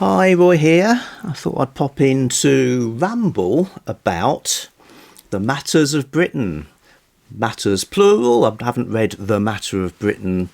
Hi, Roy here. I thought I'd pop in to ramble about the matters of Britain. Matters plural. I haven't read The Matter of Britain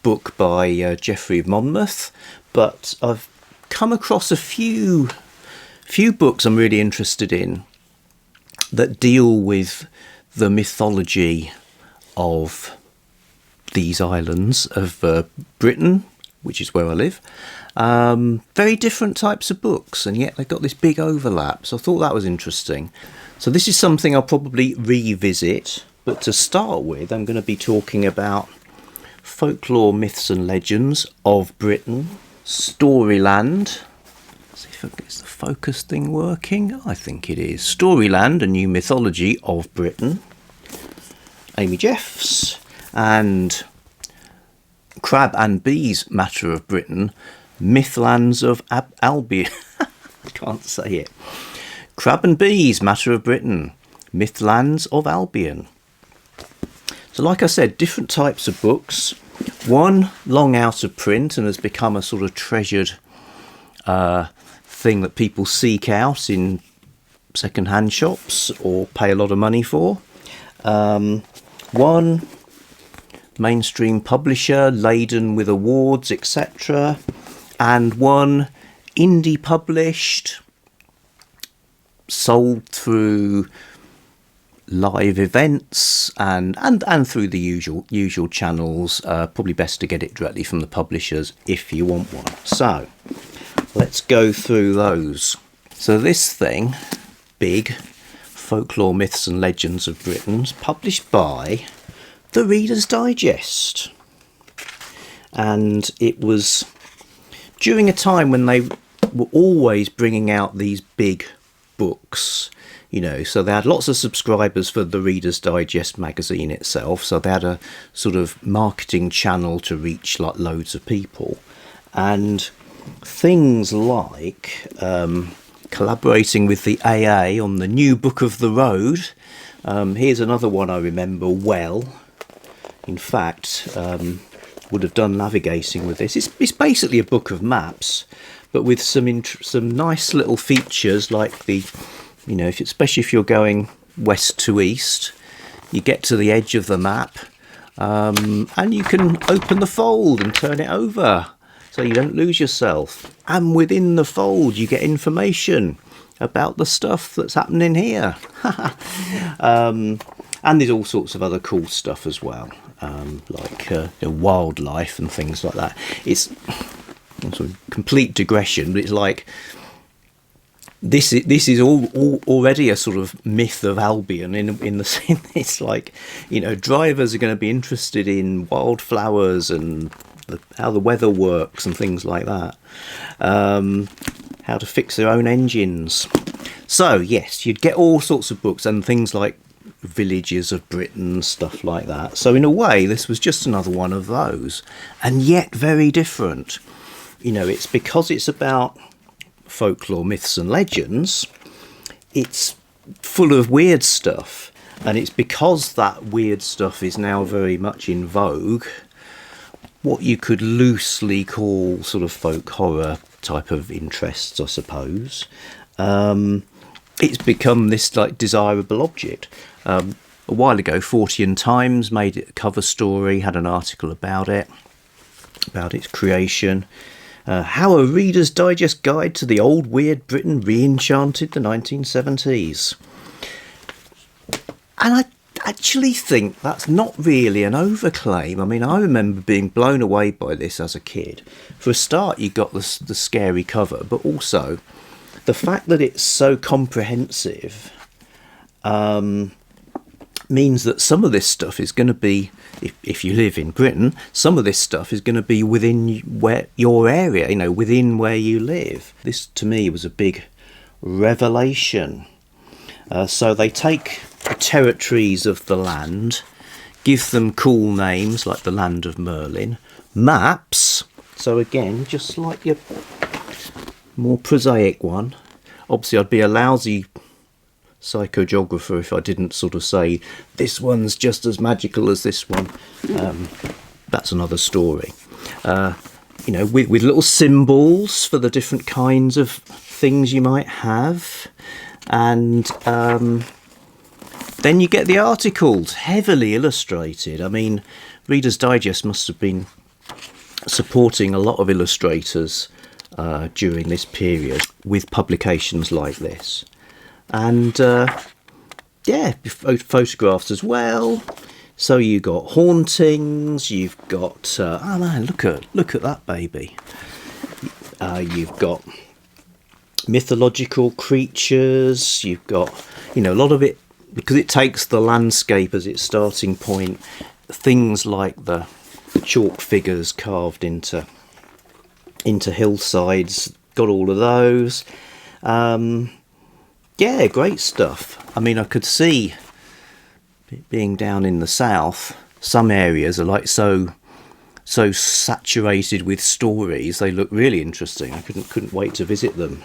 book by Geoffrey of Monmouth, but I've come across a few books I'm really interested in that deal with the mythology of these islands of Britain, which is where I live. Very different types of books, and yet they've got this big overlap, so I thought that was interesting. So this is something I'll probably revisit, but to start with I'm going to be talking about Folklore, Myths and Legends of Britain, Storyland. Let's see if it's the focus thing working. I think it is. Storyland, a new mythology of Britain, Amy Jeffs, and Crab and Bee's Matter of Britain, Mythlands of Albion. I can't say it. Crab and Bee's Matter of Britain, Mythlands of Albion. So like I said, different types of books. One long out of print and has become a sort of treasured thing that people seek out in second-hand shops or pay a lot of money for. One mainstream publisher laden with awards, etc. And one indie published, sold through live events and through the usual channels. Probably best to get it directly from the publishers if you want one. So let's go through those. So this thing, big, Folklore, Myths and Legends of Britain, published by the Reader's Digest, and it was during a time when they were always bringing out these big books, so they had lots of subscribers for the Reader's Digest magazine itself, so they had a sort of marketing channel to reach like loads of people, and things like collaborating with the AA on the new Book of the Road. Here's another one I remember well. In fact, would have done navigating with this. It's basically a book of maps, but with some nice little features like especially if you're going west to east, you get to the edge of the map, and you can open the fold and turn it over so you don't lose yourself. And within the fold, you get information about the stuff that's happening here. And there's all sorts of other cool stuff as well, like wildlife and things like that. It's sort of complete digression, but it's like this is all already a sort of myth of Albion in the sense it's like, drivers are going to be interested in wildflowers and how the weather works and things like that, how to fix their own engines. So yes, you'd get all sorts of books and things like villages of Britain, stuff like that. So in a way, this was just another one of those, and yet very different. It's because it's about folklore, myths and legends, it's full of weird stuff, and it's because that weird stuff is now very much in vogue, what you could loosely call sort of folk horror type of interests, I suppose. It's become this like desirable object. A while ago, Fortean Times made it a cover story, had an article about its creation. How a Reader's Digest Guide to the Old Weird Britain Re-Enchanted the 1970s. And I actually think that's not really an overclaim. I mean, I remember being blown away by this as a kid. For a start, you got the scary cover, but also the fact that it's so comprehensive means that some of this stuff is going to be, if you live in Britain, some of this stuff is going to be within your area, within where you live. This, to me, was a big revelation. So they take the territories of the land, give them cool names like the Land of Merlin, maps. So again, just like your more prosaic one. Obviously, I'd be a lousy psychogeographer if I didn't sort of say this one's just as magical as this one. That's another story. you know, with little symbols for the different kinds of things you might have. And then you get the articles, heavily illustrated. I mean, Reader's Digest must have been supporting a lot of illustrators during this period with publications like this. And yeah, photographs as well. So you got hauntings, you've got oh man, look at that baby. You've got mythological creatures, you've got, you know, a lot of it, because it takes the landscape as its starting point, things like the chalk figures carved into hillsides, got all of those. Yeah, great stuff. I mean, I could see, being down in the south, some areas are like so saturated with stories, they look really interesting. I couldn't wait to visit them,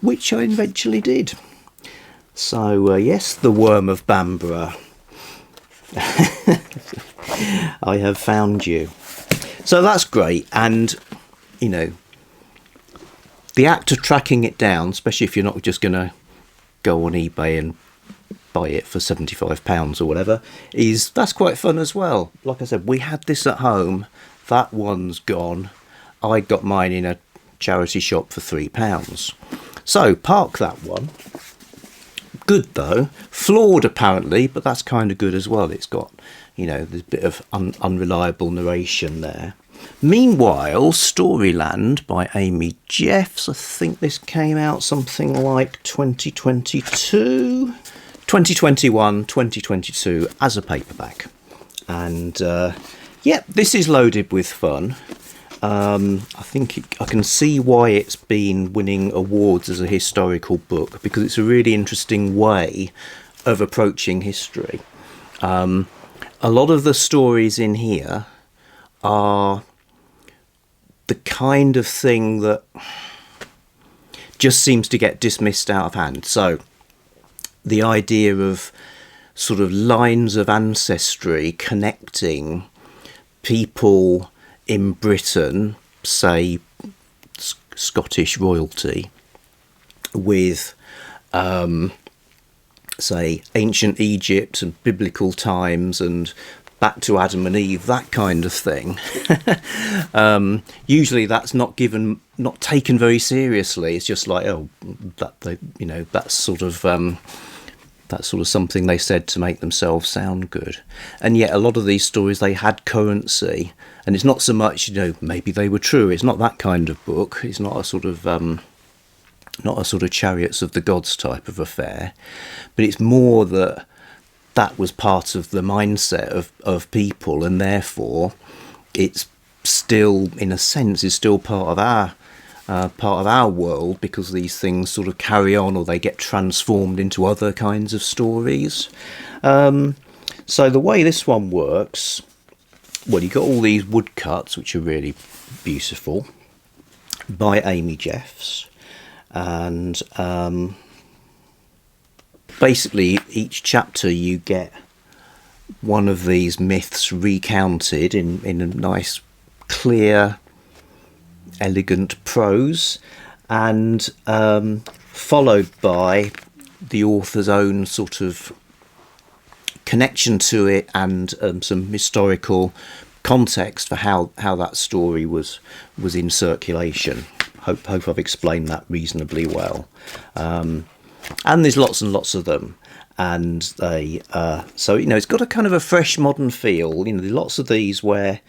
which I eventually did. So yes, the Worm of Bamborough. I have found you. So that's great. And, you know, the act of tracking it down, especially if you're not just going to go on eBay and buy it for £75 or whatever, that's quite fun as well. Like I said, we had this at home. That one's gone. I got mine in a charity shop for £3. So park that one. Good though, flawed apparently, but that's kind of good as well. It's got, you know, there's a bit of unreliable narration there. Meanwhile, Storyland by Amy Jeffs, I think this came out something like 2021, 2022 as a paperback. And yeah, this is loaded with fun. I think I can see why it's been winning awards as a historical book, because it's a really interesting way of approaching history. A lot of the stories in here are the kind of thing that just seems to get dismissed out of hand. So the idea of sort of lines of ancestry connecting people in Britain, say Scottish royalty, with say ancient Egypt and biblical times and back to Adam and Eve, that kind of thing. Usually that's not taken very seriously. It's just like, oh, that's sort of something they said to make themselves sound good. And yet a lot of these stories, they had currency, and it's not so much, you know, maybe they were true. It's not that kind of book. It's not a sort of Chariots of the Gods type of affair, but it's more that was part of the mindset of people, and therefore it's still, in a sense, is still part of our world, because these things sort of carry on, or they get transformed into other kinds of stories. So the way this one works, well, you've got all these woodcuts, which are really beautiful, by Amy Jeffs, and basically each chapter you get one of these myths recounted in a nice, clear, elegant prose, and followed by the author's own sort of connection to it, and some historical context for how that story was in circulation. Hope I've explained that reasonably well. And there's lots and lots of them, and they so, you know, it's got a kind of a fresh modern feel. You know, there's lots of these where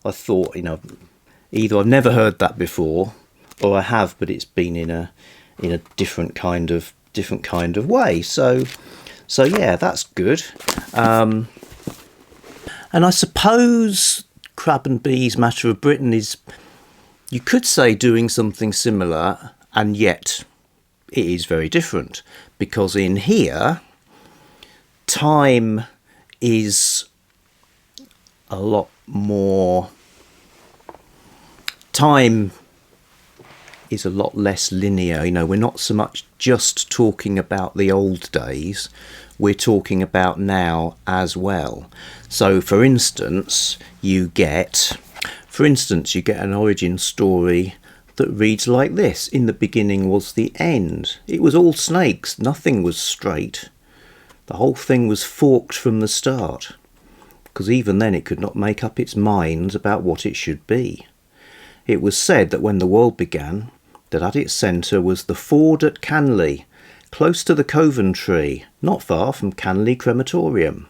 I thought, you know, either I've never heard that before, or I have, but it's been in a different kind of way. So yeah, that's good. And I suppose Crab and Bee's Matter of Britain is, you could say, doing something similar, and yet it is very different, because in here time is a lot more, time is a lot less linear. You know, we're not so much just talking about the old days, we're talking about now as well. So for instance, you get For instance, you get an origin story that reads like this: in the beginning was the end. It was all snakes, nothing was straight. The whole thing was forked from the start, because even then it could not make up its mind about what it should be. It was said that when the world began, that at its centre was the ford at Canley, close to the Coventry, not far from Canley Crematorium.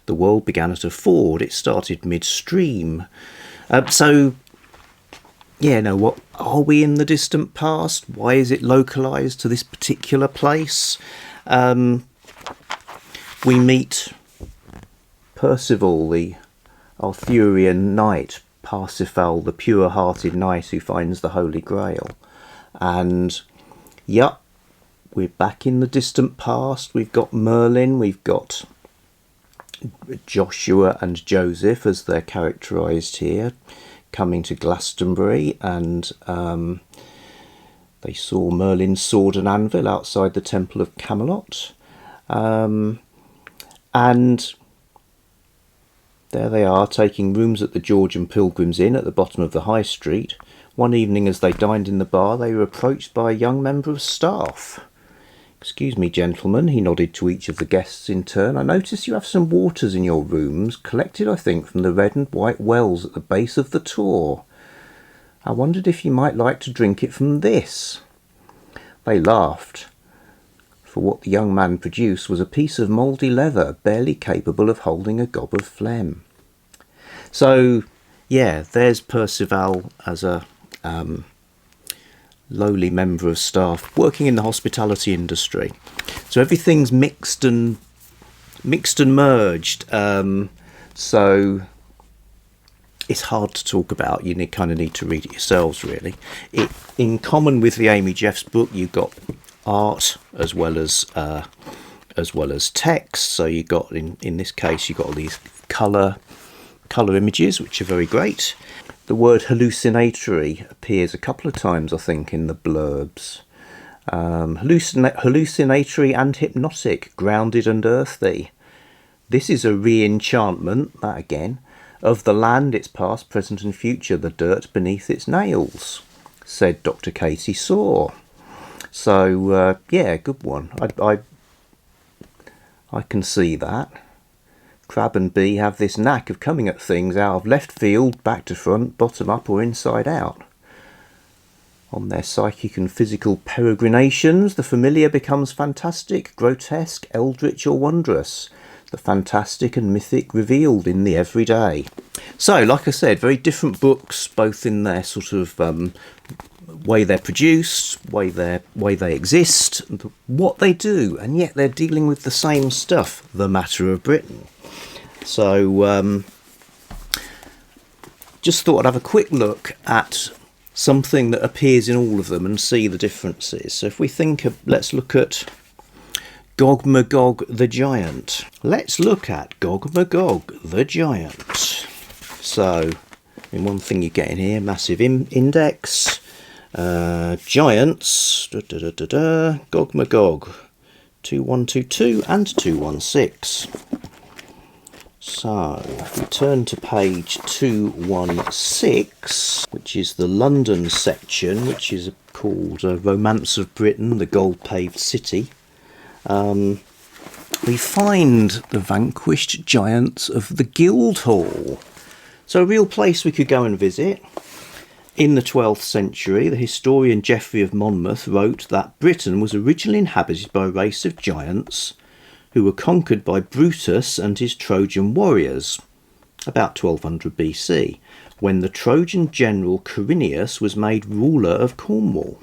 The world began at a ford, it started midstream. What are we in the distant past? Why is it localised to this particular place? We meet Percival, the Arthurian knight, Parsifal, the pure-hearted knight who finds the Holy Grail. And, we're back in the distant past. We've got Merlin, we've got Joshua and Joseph, as they're characterised here, coming to Glastonbury, and they saw Merlin's sword and anvil outside the Temple of Camelot. And there they are, taking rooms at the George and Pilgrim's Inn at the bottom of the High Street. One evening as they dined in the bar, they were approached by a young member of staff. "Excuse me, gentlemen," he nodded to each of the guests in turn. "I notice you have some waters in your rooms, collected, I think, from the red and white wells at the base of the Tor. I wondered if you might like to drink it from this." They laughed, for what the young man produced was a piece of mouldy leather, barely capable of holding a gob of phlegm. So, there's Percival as a lowly member of staff working in the hospitality industry. So everything's mixed and merged. So it's hard to talk about. You kind of need to read it yourselves, really. In common with the Amy Jeffs book, you've got art as well as text. So you got in this case you got all these colour images, which are very great. The word hallucinatory appears a couple of times, I think, in the blurbs. Hallucinatory and hypnotic, grounded and earthy. This is a re-enchantment, that again, of the land, its past, present and future, the dirt beneath its nails, said Dr. Katie Saw. So, good one. I can see that. Crab and Bee have this knack of coming at things out of left field, back to front, bottom up or inside out. On their psychic and physical peregrinations, the familiar becomes fantastic, grotesque, eldritch or wondrous. The fantastic and mythic revealed in the everyday. So, like I said, very different books, both in their sort of way they're produced, way they exist, what they do, and yet they're dealing with the same stuff, the matter of Britain. So, just thought I'd have a quick look at something that appears in all of them and see the differences. So if we let's look at Gog Magog the Giant. Let's look at Gog Magog the Giant. So, one thing you get in here, massive index, giants, Gog Magog, 2122 and 216. So, if we turn to page 216, which is the London section, which is called Romance of Britain, the Gold-Paved City, we find the vanquished giants of the Guildhall. So a real place we could go and visit. In the 12th century, the historian Geoffrey of Monmouth wrote that Britain was originally inhabited by a race of giants who were conquered by Brutus and his Trojan warriors, about 1200 BC, when the Trojan general Corineus was made ruler of Cornwall.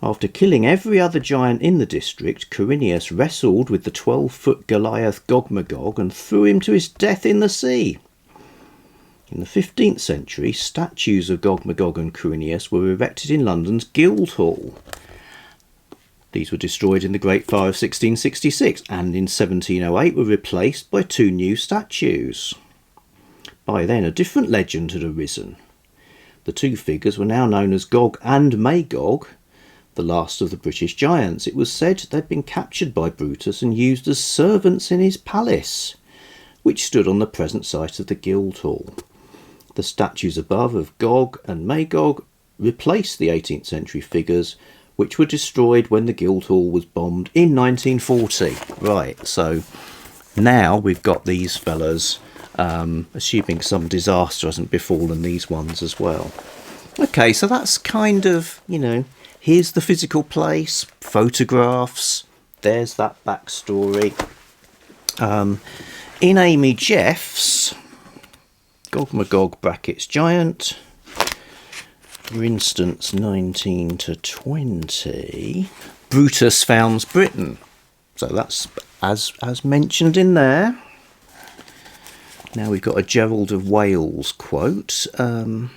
After killing every other giant in the district, Corineus wrestled with the 12-foot Goliath Gog Magog and threw him to his death in the sea. In the 15th century, statues of Gog Magog and Corineus were erected in London's Guildhall. These were destroyed in the Great Fire of 1666 and in 1708 were replaced by two new statues. By then a different legend had arisen. The two figures were now known as Gog and Magog, the last of the British giants. It was said they'd been captured by Brutus and used as servants in his palace, which stood on the present site of the Guildhall. The statues above of Gog and Magog replaced the 18th century figures, which were destroyed when the Guildhall was bombed in 1940. Right, so now we've got these fellas, assuming some disaster hasn't befallen these ones as well. Okay, so that's kind of, you know, here's the physical place, photographs, there's that backstory. In Amy Jeff's Gog Magog brackets Giant, for instance, 19 to 20, Brutus founds Britain. So that's as mentioned in there. Now we've got a Gerald of Wales quote. When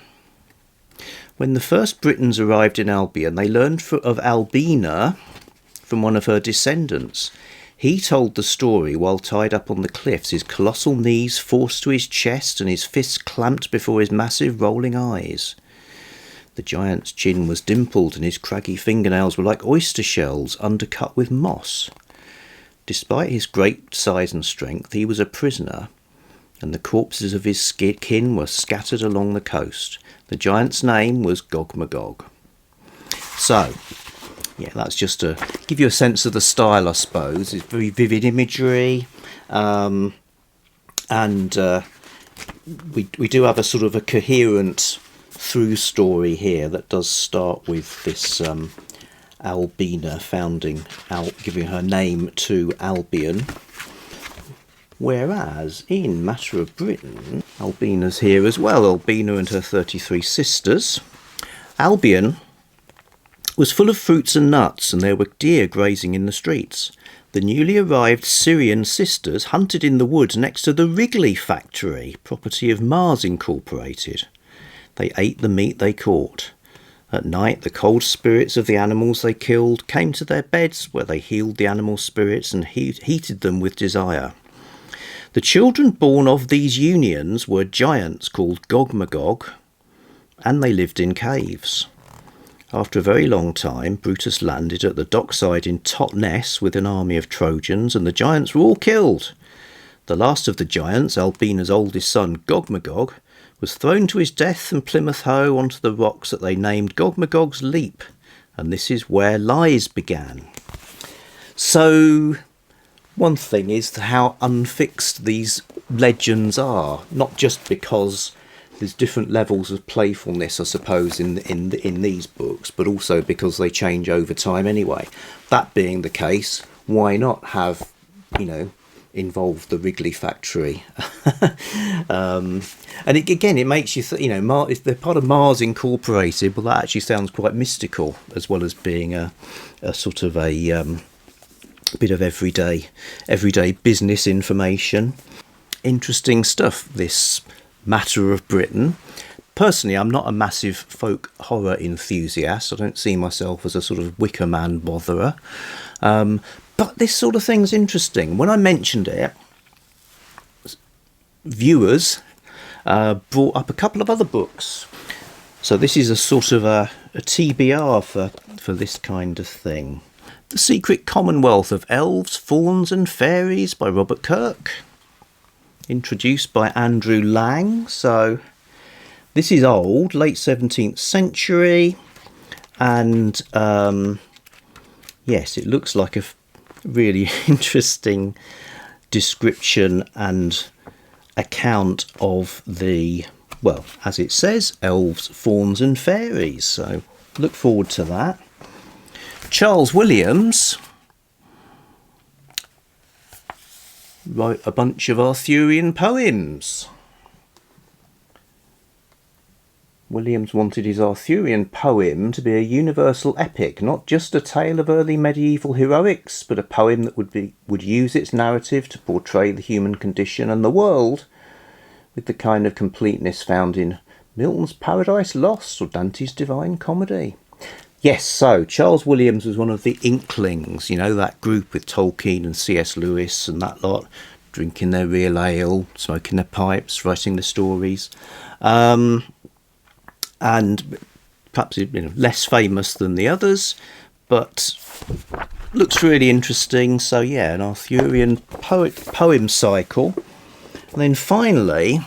the first Britons arrived in Albion, they learned of Albina from one of her descendants. He told the story while tied up on the cliffs, his colossal knees forced to his chest and his fists clamped before his massive rolling eyes. The giant's chin was dimpled and his craggy fingernails were like oyster shells undercut with moss. Despite his great size and strength, he was a prisoner, and the corpses of his kin were scattered along the coast. The giant's name was Gog Magog. So, yeah, that's just to give you a sense of the style, I suppose. It's very vivid imagery, and we do have a sort of a coherent through story here that does start with this Albina giving her name to Albion. Whereas in Matter of Britain, Albina's here as well, Albina and her 33 sisters. Albion was full of fruits and nuts, and there were deer grazing in the streets. The newly arrived Syrian sisters hunted in the woods next to the Wrigley factory, property of Mars Incorporated. They ate the meat they caught. At night, the cold spirits of the animals they killed came to their beds, where they healed the animal spirits and heated them with desire. The children born of these unions were giants called Gog Magog, and they lived in caves. After a very long time, Brutus landed at the dockside in Totnes with an army of Trojans, and the giants were all killed. The last of the giants, Albina's oldest son, Gog Magog, was thrown to his death from Plymouth Hoe onto the rocks that they named Gog Magog's Leap, and this is where lies began. So, one thing is how unfixed these legends are, not just because there's different levels of playfulness, I suppose, in these books, but also because they change over time anyway. That being the case, why not have, you know, involve the Wrigley factory? And it makes you if they're part of Mars Incorporated, well, that actually sounds quite mystical, as well as being a sort of a bit of everyday business information. Interesting stuff, this Matter of Britain. Personally, I'm not a massive folk horror enthusiast. I don't see myself as a sort of Wicker Man botherer. But this sort of thing's interesting. When I mentioned it, viewers brought up a couple of other books. So this is a sort of a TBR for this kind of thing. The Secret Commonwealth of Elves, Fauns and Fairies by Robert Kirk. Introduced by Andrew Lang. So this is old, late 17th century. And yes, it looks like a really interesting description and account of the, well, as it says, elves, fauns and fairies. So look forward to that. Charles Williams wrote a bunch of Arthurian poems. Williams wanted his Arthurian poem to be a universal epic, not just a tale of early medieval heroics, but a poem that would use its narrative to portray the human condition and the world with the kind of completeness found in Milton's Paradise Lost or Dante's Divine Comedy. Yes, so Charles Williams was one of the Inklings, you know, that group with Tolkien and C.S. Lewis and that lot, drinking their real ale, smoking their pipes, writing the stories. And perhaps less famous than the others, but looks really interesting. So yeah, an Arthurian poem cycle. And then finally,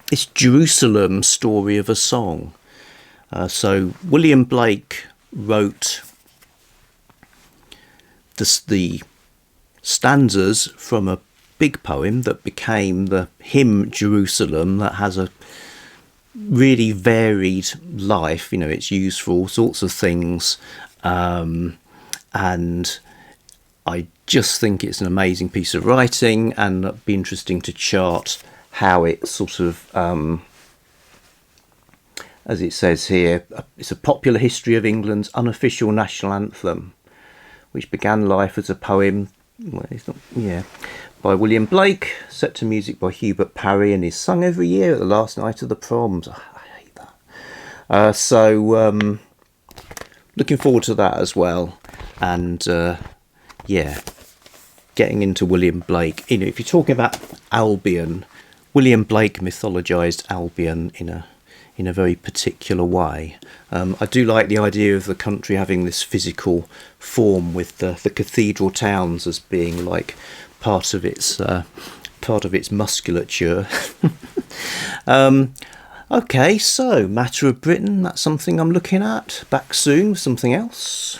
this Jerusalem story of a song. So William Blake wrote the stanzas from a big poem that became the hymn Jerusalem, that has a really varied life. You know, it's used for all sorts of things, and I just think it's an amazing piece of writing, and it'd be interesting to chart how it sort of, as it says here, it's a popular history of England's unofficial national anthem, which began life as a poem, well, it's not, yeah, by William Blake, set to music by Hubert Parry, and is sung every year at the last night of the proms. I hate that. So looking forward to that as well. And yeah, getting into William Blake. You know, if you're talking about Albion, William Blake mythologised Albion in a very particular way. I do like the idea of the country having this physical form, with the cathedral towns as being like part of its musculature. Okay, so Matter of Britain, that's something I'm looking at. Back soon with something else.